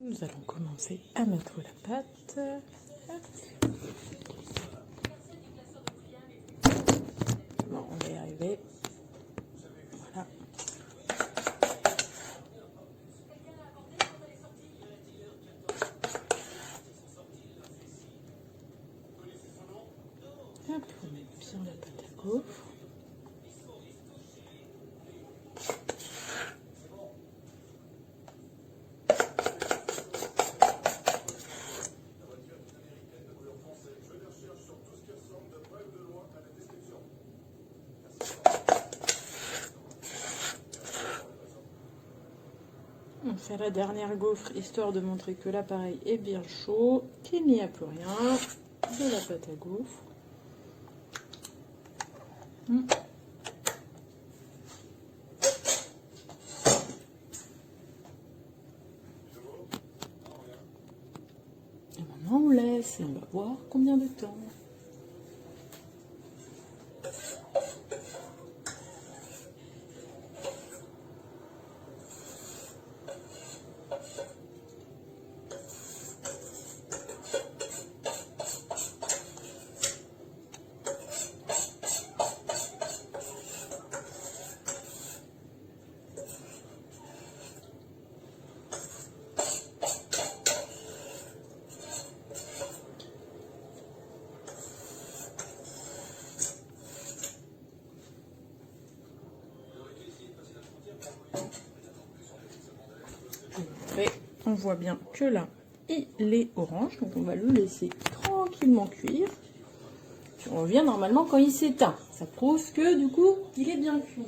Nous allons commencer à mettre la pâte. Bon, on va y arriver. Voilà. Hop, on met bien la pâte à gaufre. On fait la dernière gaufre histoire de montrer que l'appareil est bien chaud, qu'il n'y a plus rien. De la pâte à gaufre. Et maintenant on laisse et on va voir combien de temps. Après, on voit bien que là, il est orange, donc on va le laisser tranquillement cuire. Puis on revient normalement quand il s'éteint. Ça prouve que du coup, il est bien cuit.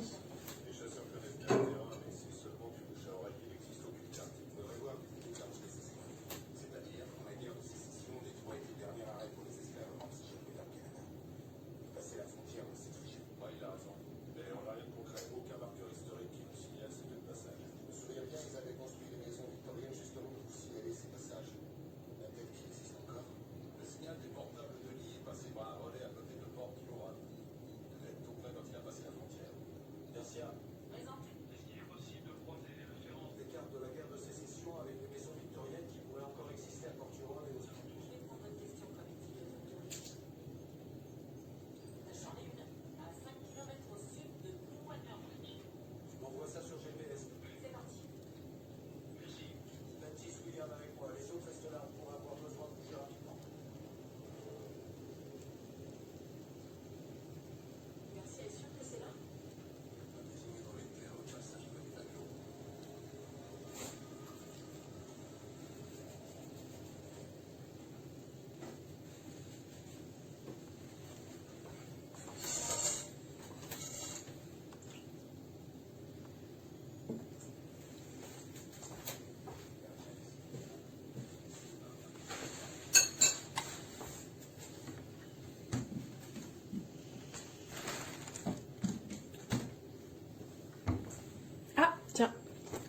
Ah, tiens,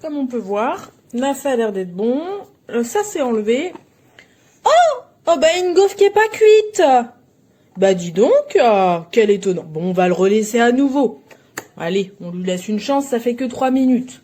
comme on peut voir, là ça a l'air d'être bon. Ça c'est enlevé. Oh bah une gaufre qui est pas cuite. Bah dis donc, quel étonnant. Bon, on va le relaisser à nouveau. Allez, on lui laisse une chance, ça fait que 3 minutes.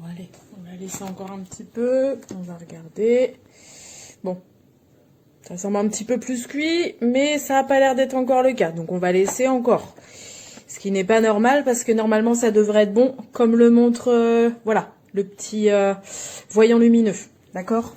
Bon, allez, on va laisser encore un petit peu. On va regarder. Bon, ça semble un petit peu plus cuit, mais ça n'a pas l'air d'être encore le cas. Donc on va laisser encore. Ce qui n'est pas normal parce que normalement ça devrait être bon, comme le montre voilà, le petit voyant lumineux. D'accord ?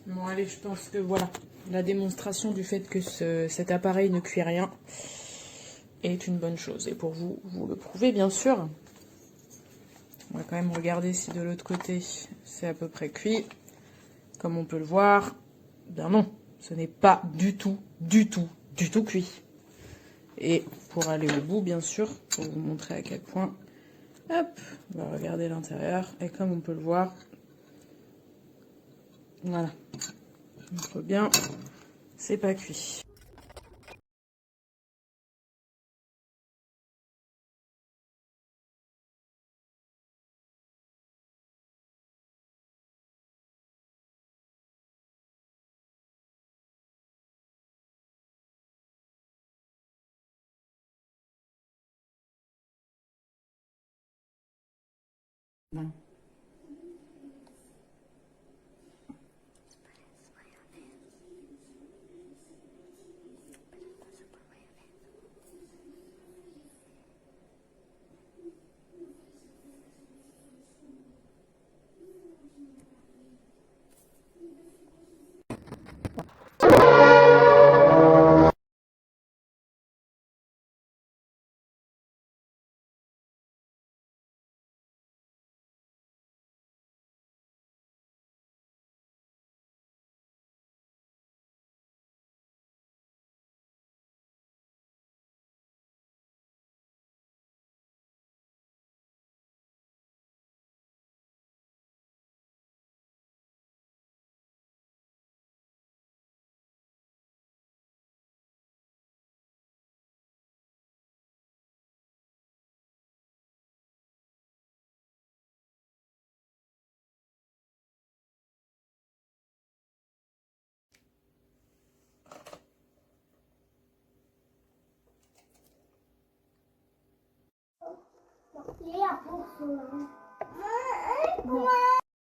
Bon, allez, je pense que voilà, la démonstration du fait que cet appareil ne cuit rien est une bonne chose. Et pour vous, vous le prouvez bien sûr. On va quand même regarder si de l'autre côté, c'est à peu près cuit. Comme on peut le voir, ben non, ce n'est pas du tout cuit. Et pour aller au bout, bien sûr, pour vous montrer à quel point, hop, on va regarder l'intérieur. Et comme on peut le voir, voilà, on montre bien, c'est pas cuit. Bon. E a pessoa?